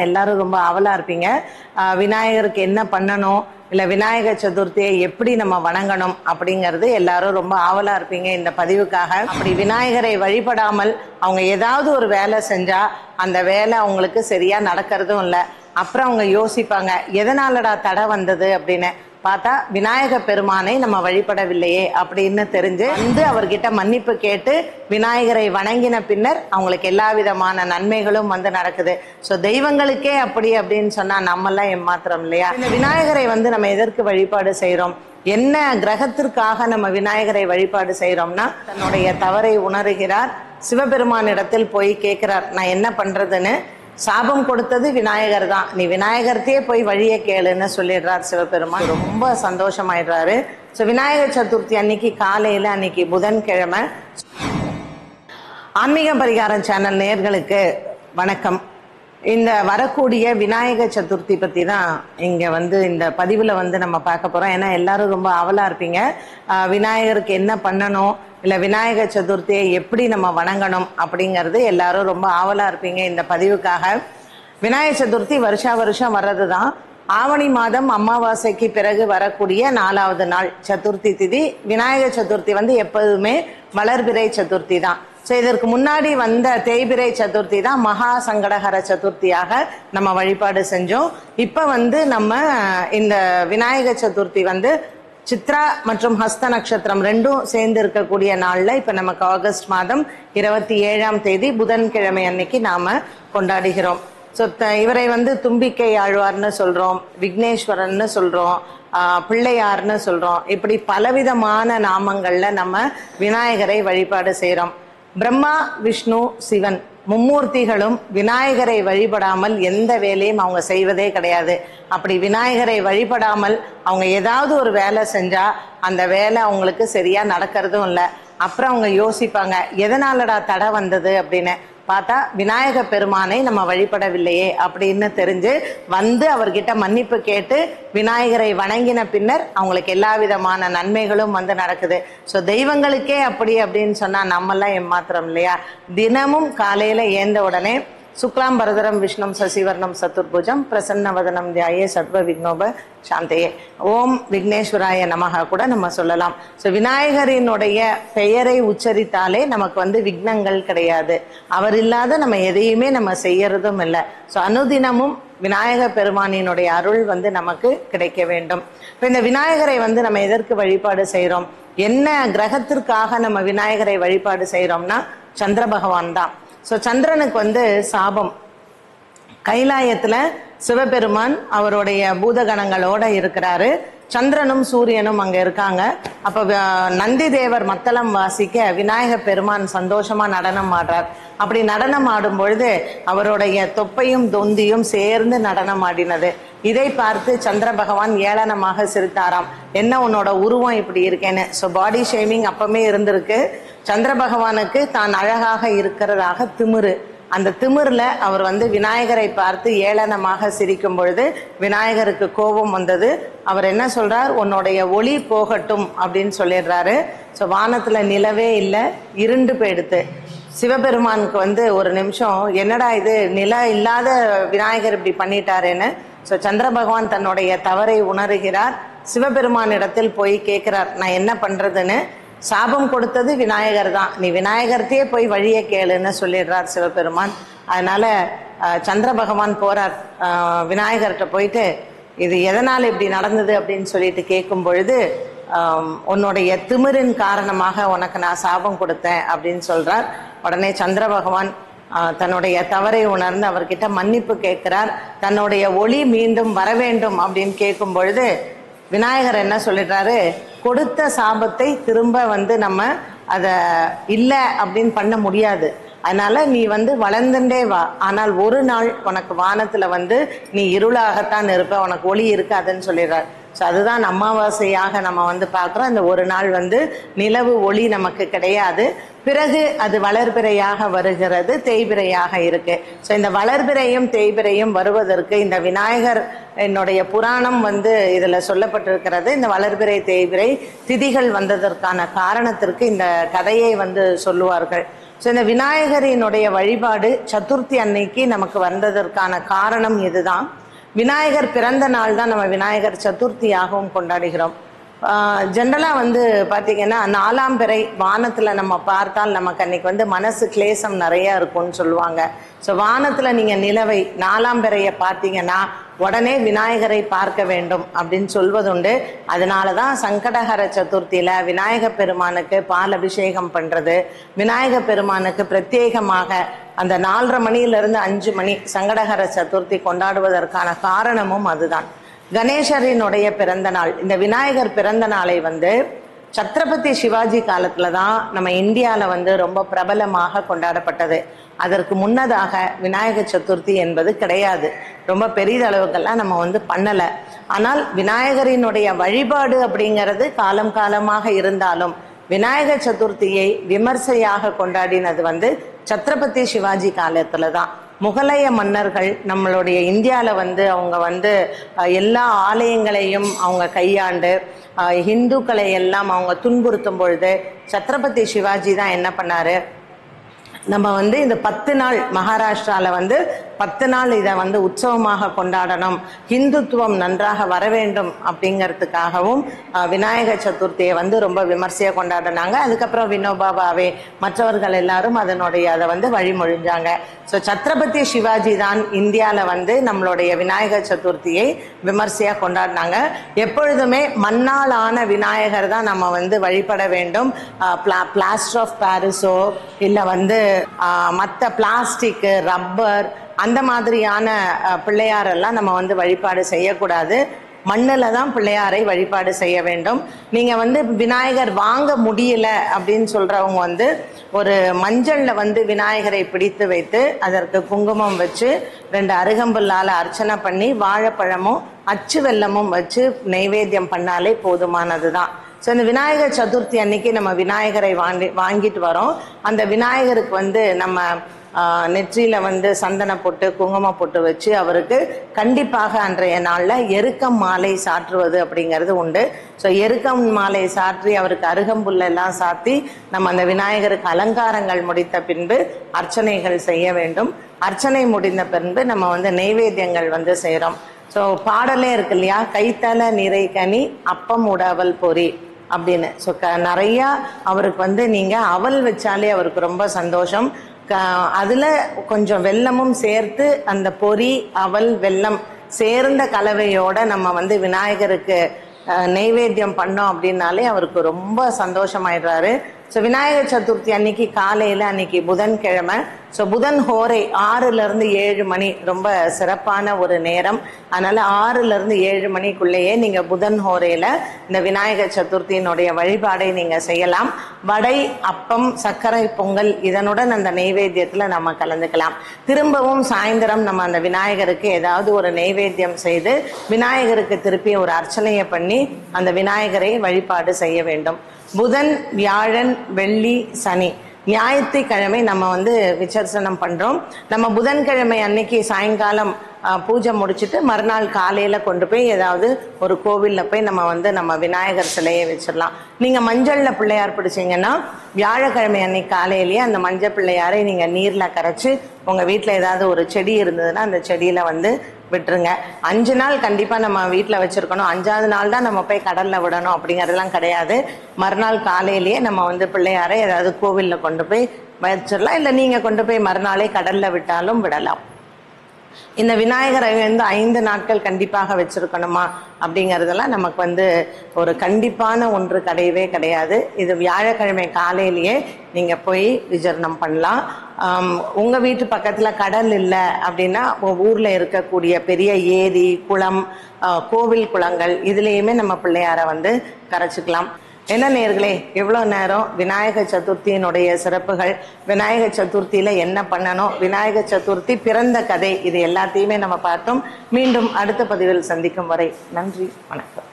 எல்லாரும் ரொம்ப ஆவலா இருப்பீங்க. விநாயகருக்கு என்ன பண்ணணும், இல்ல விநாயகர் சதுர்த்தியை எப்படி நம்ம வணங்கணும் அப்படிங்கிறது எல்லாரும் ரொம்ப ஆவலா இருப்பீங்க இந்த பதிவுக்காக. அப்படி விநாயகரை வழிபடாமல் அவங்க ஏதாவது ஒரு வேலை செஞ்சா அந்த வேலை அவங்களுக்கு சரியா நடக்கிறதும் இல்லை. அப்புறம் அவங்க யோசிப்பாங்க, எதனாலடா தடை வந்தது அப்படின்னு. பார்த்தா விநாயக பெருமானை நம்ம வழிபடவில்லையே அப்படின்னு தெரிஞ்சு அவர்கிட்ட மன்னிப்பு கேட்டு விநாயகரை வணங்கின பின்னர் அவங்களுக்கு எல்லா விதமான நன்மைகளும் நடக்குது. ஸோ தெய்வங்களுக்கே அப்படி அப்படின்னு சொன்னா நம்மெல்லாம் ஏமாத்திரம் இல்லையா? இந்த விநாயகரை நம்ம எதற்கு வழிபாடு செய்யறோம், என்ன கிரகத்திற்காக நம்ம விநாயகரை வழிபாடு செய்யறோம்னா, தன்னுடைய தவறை உணர்கிறார், சிவபெருமானிடத்தில் போய் கேட்கிறார், நான் என்ன பண்றதுன்னு. சாபம் கொடுத்தது விநாயகர் தான், நீ விநாயகர்த்தே போய் வழியை கேளுன்னு சொல்லிடுறார் சிவபெருமான். ரொம்ப சந்தோஷமாயிடுறாரு. ஸோ விநாயகர் சதுர்த்தி அன்னைக்கு காலையில, அன்னைக்கு புதன்கிழமை, ஆன்மீக பரிகாரம் சேனல் நேயர்களுக்கு வணக்கம். இந்த வரக்கூடிய விநாயகர் சதுர்த்தி பத்தி தான் இங்க இந்த பதிவுல நம்ம பார்க்க போறோம். ஏன்னா எல்லாரும் ரொம்ப ஆவலா இருப்பீங்க, விநாயகருக்கு என்ன பண்ணணும், இல்ல விநாயகர் சதுர்த்தியை எப்படி நம்ம வணங்கணும் அப்படிங்கிறது எல்லாரும் ரொம்ப ஆவலா இருப்பீங்க இந்த பதிவுக்காக. விநாயகர் சதுர்த்தி வருஷா வருஷம் வர்றதுதான். ஆவணி மாதம் அமாவாசைக்கு பிறகு வரக்கூடிய 4வது நாள் சதுர்த்தி திதி. விநாயகர் சதுர்த்தி எப்போதுமே வளர்பிறை சதுர்த்தி தான். ஸோ இதற்கு முன்னாடி வந்த தேய்பிறை சதுர்த்தி தான் மகா சங்கடஹர சதுர்த்தியாக நம்ம வழிபாடு செஞ்சோம். இப்ப நம்ம இந்த விநாயகர் சதுர்த்தி சித்ரா மற்றும் ஹஸ்த நட்சத்திரம் ரெண்டும் சேர்ந்து இருக்கக்கூடிய நாள்ல இப்ப நமக்கு ஆகஸ்ட் மாதம் 27ஆம் தேதி புதன்கிழமை அன்னைக்கு நாம கொண்டாடுகிறோம். ஸோ இவரை தும்பிக்கை ஆழ்வார்னு சொல்றோம், விக்னேஸ்வரன்னு சொல்றோம், பிள்ளையார்னு சொல்றோம். இப்படி பலவிதமான நாமங்கள்ல நம்ம விநாயகரை வழிபாடு செய்யறோம். பிரம்மா, விஷ்ணு, சிவன் மும்மூர்த்திகளும் விநாயகரை வழிபடாமல் எந்த வேலையும் அவங்க செய்வதே கிடையாது. அப்படி விநாயகரை வழிபடாமல் அவங்க ஏதாவது ஒரு வேலை செஞ்சா அந்த வேலை அவங்களுக்கு சரியா நடக்கிறதும் இல்லை. அப்புறம் அவங்க யோசிப்பாங்க, எதனாலடா தடை வந்தது அப்படின்னு. பார்த்தா விநாயக பெருமானை நம்ம வழிபடவில்லையே அப்படின்னு தெரிஞ்சு அவர்கிட்ட மன்னிப்பு கேட்டு விநாயகரை வணங்கின பின்னர் அவங்களுக்கு எல்லா விதமான நன்மைகளும் நடக்குது. ஸோ தெய்வங்களுக்கே அப்படி அப்படின்னு சொன்னா நம்மெல்லாம் ஏமாத்திரம் இல்லையா? தினமும் காலையில ஏந்த உடனே சுக்லாம் பரதரம் விஷ்ணும் சசிவர்ணம் சதுர்புஜம் பிரசன்னவதனம் தியாயே சர்வ விக்னோப சாந்தையே, ஓம் விக்னேஸ்வராய நமகா கூட நம்ம சொல்லலாம். ஸோ விநாயகரினுடைய பெயரை உச்சரித்தாலே நமக்கு விக்னங்கள் கிடையாது. அவர் இல்லாத நம்ம எதையுமே நம்ம செய்யறதும் இல்லை. ஸோ அனுதினமும் விநாயக பெருமானினுடைய அருள் நமக்கு கிடைக்க வேண்டும். இப்போ இந்த விநாயகரை நம்ம எதற்கு வழிபாடு செய்யறோம், என்ன கிரகத்திற்காக நம்ம விநாயகரை வழிபாடு செய்யறோம்னா, சந்திர பகவான் தான். ஸோ சந்திரனுக்கு சாபம். கைலாயத்துல சிவபெருமான் அவருடைய பூதகணங்களோட இருக்கிறாரு, சந்திரனும் சூரியனும் அங்க இருக்காங்க. அப்ப நந்தி தேவர் மத்தளம் வாசிக்க விநாயகர் பெருமான் சந்தோஷமா நடனம் ஆடுறார். அப்படி நடனம் ஆடும் பொழுது அவருடைய தொப்பையும் தொந்தியும் சேர்ந்து நடனம் ஆடினது. இதை பார்த்து சந்திர பகவான் ஏளனமாக சிரித்தாராம், என்ன உன்னோட உருவம் இப்படி இருக்கேன்னு. ஸோ பாடி ஷேமிங் அப்பமே இருந்திருக்கு. சந்திர பகவானுக்கு தான் அழகாக இருக்கிறதாக திமிரு. அந்த திமிர்ல அவர் விநாயகரை பார்த்து ஏளனமாக சிரிக்கும் பொழுது விநாயகருக்கு கோபம் வந்தது. அவர் என்ன சொல்றார், உன்னுடைய ஒளி போகட்டும் அப்படின்னு சொல்லிடுறாரு. ஸோ வானத்துல நிலவே இல்லை, இருண்டு போயிடுத்து. சிவபெருமானுக்கு ஒரு நிமிஷம், என்னடா இது, நில இல்லாத விநாயகர் இப்படி பண்ணிட்டாருன்னு. ஸோ சந்திர பகவான் தன்னுடைய தவறை உணர்கிறார், சிவபெருமானிடத்தில் போய் கேட்கிறார், நான் என்ன பண்றதுன்னு. சாபம் கொடுத்தது விநாயகர் தான், நீ விநாயகர்த்தே போய் வழியை கேளுன்னு சொல்லிடுறார் சிவபெருமான். அதனால சந்திர பகவான் போறார் விநாயகர்கிட்ட போயிட்டு, இது எதனால் இப்படி நடந்தது அப்படின்னு சொல்லிட்டு கேட்கும் பொழுது, உன்னுடைய திமிரின் காரணமாக உனக்கு நான் சாபம் கொடுத்தேன் அப்படின்னு சொல்றார். உடனே சந்திர பகவான் தன்னுடைய தவறை உணர்ந்து அவர்கிட்ட மன்னிப்பு கேட்கிறார். தன்னுடைய ஒளி மீண்டும் வர வேண்டும் அப்படின்னு கேட்கும் பொழுது விநாயகர் என்ன சொல்லிடுறாரு, கொடுத்த சாபத்தை திரும்ப நம்ம அதை இல்லை அப்படின்னு பண்ண முடியாது. அதனால நீ வளர்ந்துட்டே வா, ஆனால் ஒரு நாள் உனக்கு வானத்துல நீ இருளாகத்தான் இருப்ப, உனக்கு ஒளி இருக்காதுன்னு சொல்லிடுறார். ஸோ அதுதான் அமாவாசையாக நம்ம பார்க்குறோம். இந்த ஒரு நாள் நிலவு ஒளி நமக்கு கிடையாது. பிறகு அது வளர்பிறையாக வருகிறது, தேய்பிறையாக இருக்கு. ஸோ இந்த வளர்பிறையும் தேய்பிறையும் வருவதற்கு இந்த விநாயகர் என்னுடைய புராணம் இதுல சொல்லப்பட்டிருக்கிறது. இந்த வளர்பிறை தேய்பிறை திதிகள் வந்ததற்கான காரணத்திற்கு இந்த கதையை சொல்லுவார்கள். ஸோ இந்த விநாயகரினுடைய வழிபாடு சதுர்த்தி அன்னைக்கு நமக்கு வந்ததற்கான காரணம் இதுதான். விநாயகர் பிறந்த நாள் தான் நம்ம விநாயகர் சதுர்த்தியாகவும் கொண்டாடுகிறோம். ஜென்ரலாக பார்த்தீங்கன்னா 4ஆம் பிறை வானத்தில் நம்ம பார்த்தால் நமக்கு அன்னைக்கு மனசு கிளேசம் நிறையா இருக்கும்னு சொல்லுவாங்க. ஸோ வானத்தில் நீங்கள் நிலவை 4ஆம் பிறையை பார்த்தீங்கன்னா உடனே விநாயகரை பார்க்க வேண்டும் அப்படின்னு சொல்வதுண்டு. அதனால தான் சங்கடஹர சதுர்த்தியில் விநாயக பெருமானுக்கு பால் அபிஷேகம் பண்ணுறது, விநாயக பெருமானுக்கு பிரத்யேகமாக அந்த 4:30 மணியிலிருந்து 5 மணி சங்கடஹர சதுர்த்தி கொண்டாடுவதற்கான காரணமும் அதுதான். கணேசரினுடைய பிறந்த நாள், இந்த விநாயகர் பிறந்த நாளை சத்ரபதி சிவாஜி காலத்துல தான் நம்ம இந்தியாவில் ரொம்ப பிரபலமாக கொண்டாடப்பட்டது. அதற்கு முன்னதாக விநாயகர் சதுர்த்தி என்பது கிடையாது. ரொம்ப பெரிதளவுக்கெல்லாம் நம்ம பண்ணலை. ஆனால் விநாயகரினுடைய வழிபாடு அப்படிங்கிறது காலம் காலமாக இருந்தாலும் விநாயகர் சதுர்த்தியை விமர்சையாக கொண்டாடினது சத்ரபதி சிவாஜி காலத்துல தான். முகலாய மன்னர்கள் நம்மளுடைய இந்தியாவில் அவங்க எல்லா ஆலயங்களையும் அவங்க கையாண்டு இந்துக்களை எல்லாம் அவங்க துன்புறுத்தும் பொழுது சத்ரபதி சிவாஜி தான் என்ன பண்ணாரு, நம்ம இந்த 10 நாள் மகாராஷ்டிராவில் 10 நாள் இதை உற்சவமாக கொண்டாடணும், ஹிந்துத்துவம் நன்றாக வர வேண்டும் அப்படிங்கிறதுக்காகவும் விநாயகர் சதுர்த்தியை ரொம்ப விமர்சையாக கொண்டாடினாங்க. அதுக்கப்புறம் வினோபா பாவே மற்றவர்கள் எல்லாரும் அதை வழிமொழிஞ்சாங்க. ஸோ சத்ரபதி சிவாஜி தான் இந்தியாவில் நம்மளுடைய விநாயகர் சதுர்த்தியை விமர்சையாக கொண்டாடினாங்க. எப்பொழுதுமே மண்ணால் ஆன விநாயகர் தான் நம்ம வழிபட வேண்டும். பிளாஸ்டர் ஆஃப் பாரிஸோ இல்லை மற்ற பிளாஸ்டிக், ரப்பர் அந்த மாதிரியான பிள்ளையாரெல்லாம் நம்ம வழிபாடு செய்யக்கூடாது. மண்ணில் தான் பிள்ளையாரை வழிபாடு செய்ய வேண்டும். நீங்கள் விநாயகர் வாங்க முடியல அப்படின்னு சொல்கிறவங்க ஒரு மஞ்சளில் விநாயகரை பிடித்து வைத்து அதற்கு குங்குமம் வச்சு 2 அருகம்புல்லால் அர்ச்சனை பண்ணி வாழைப்பழமும் அச்சு வெல்லமும் வச்சு நைவேத்தியம் பண்ணாலே போதுமானது தான். ஸோ இந்த விநாயகர் சதுர்த்தி அன்னைக்கு நம்ம விநாயகரை வாங்கிட்டு வரோம். அந்த விநாயகருக்கு நம்ம நெற்றியில் சந்தன பொட்டு குங்குமம் பொட்டு வச்சு அவருக்கு கண்டிப்பாக அன்றைய நாளில் எருக்கம் மாலை சாற்றுவது அப்படிங்கிறது உண்டு. ஸோ எருக்கம் மாலை சாற்றி அவருக்கு அருகம்புல்லெல்லாம் சாத்தி நம்ம அந்த விநாயகருக்கு அலங்காரங்கள் முடித்த பின்பு அர்ச்சனைகள் செய்ய வேண்டும். அர்ச்சனை முடிந்த பின்பு நம்ம நெய்வேத்தியங்கள் செய்கிறோம். ஸோ பாடலே இருக்கு இல்லையா, கைத்தல நிறை கனி அப்பம் உடவல் பொறி அப்படின்னு. ஸோ நிறையா அவருக்கு நீங்கள் அவல் வச்சாலே அவருக்கு ரொம்ப சந்தோஷம். அதில் கொஞ்சம் வெல்லமும் சேர்த்து அந்த பொறி அவல் வெல்லம் சேர்ந்த கலவையோட நம்ம விநாயகருக்கு நெய்வேத்தியம் பண்ணோம் அப்படின்னாலே அவருக்கு ரொம்ப சந்தோஷமாயிடுறாரு. ஸோ விநாயகர் சதுர்த்தி அன்னைக்கு காலையில், அன்னைக்கு புதன்கிழமை, ஸோ புதன் ஹோரை 6லிருந்து 7 மணி ரொம்ப சிறப்பான ஒரு நேரம். அதனால் 6லிருந்து 7 மணிக்குள்ளேயே நீங்கள் புதன் ஹோரையில் இந்த விநாயகர் சதுர்த்தியினுடைய வழிபாடை நீங்கள் செய்யலாம். வடை, அப்பம், சர்க்கரை பொங்கல் இதனுடன் அந்த நெய்வேத்தியத்தில் நம்ம கலந்துக்கலாம். திரும்பவும் சாயந்தரம் நம்ம அந்த விநாயகருக்கு ஏதாவது ஒரு நெய்வேத்தியம் செய்து விநாயகருக்கு திருப்பி ஒரு அர்ச்சனையை பண்ணி அந்த விநாயகரை வழிபாடு செய்ய வேண்டும். புதன், வியாழன், வெள்ளி, சனி, ஞாயிற்றுக்கிழமை நம்ம விசர்சனம் பண்ணுறோம். நம்ம புதன்கிழமை அன்னைக்கு சாயங்காலம் பூஜை முடிச்சுட்டு மறுநாள் காலையில் கொண்டு போய் ஏதாவது ஒரு கோவிலில் போய் நம்ம விநாயகர் சிலையை வச்சிடலாம். நீங்கள் மஞ்சளில் பிள்ளையார் பிடிச்சிங்கன்னா வியாழக்கிழமை அன்னைக்கு காலையிலேயே அந்த மஞ்சள் பிள்ளையாரை நீங்கள் நீரில் கரைச்சி உங்கள் வீட்டில் ஏதாவது ஒரு செடி இருந்ததுன்னா அந்த செடியில் விட்டுருங்க. 5 நாள் கண்டிப்பாக நம்ம வீட்டில் வச்சுருக்கணும். 5ஆவது நாள் தான் நம்ம போய் கடலில் விடணும் அப்படிங்கிறதுலாம் கிடையாது. மறுநாள் காலையிலேயே நம்ம பிள்ளையாரை ஏதாவது கோவிலில் கொண்டு போய் வச்சிடலாம். இல்லை நீங்கள் கொண்டு போய் மறுநாளே கடலில் விட்டாலும் விடலாம். இந்த விநாயகரை 5 நாட்கள் கண்டிப்பாக வச்சிருக்கணுமா அப்படிங்கிறதெல்லாம் நமக்கு ஒரு கண்டிப்பான ஒன்று கிடையவே கிடையாது. இது வியாழக்கிழமை காலையிலேயே நீங்கள் போய் விசர்ஜனம் பண்ணலாம். உங்கள் வீட்டு பக்கத்தில் கடல் இல்லை அப்படின்னா ஊரில் இருக்கக்கூடிய பெரிய ஏரி, குளம், கோவில் குளங்கள் இதுலேயுமே நம்ம பிள்ளையாரை கரைச்சிக்கலாம். என்ன நேயர்களே, எவ்வளோ நேரம் விநாயகர் சதுர்த்தியினுடைய சிறப்புகள், விநாயகர் சதுர்த்தியில் என்ன பண்ணணும், விநாயகர் சதுர்த்தி பிறந்த கதை, இது எல்லாத்தையுமே நம்ம பார்த்தோம். மீண்டும் அடுத்த பதிவில் சந்திக்கும் வரை நன்றி, வணக்கம்.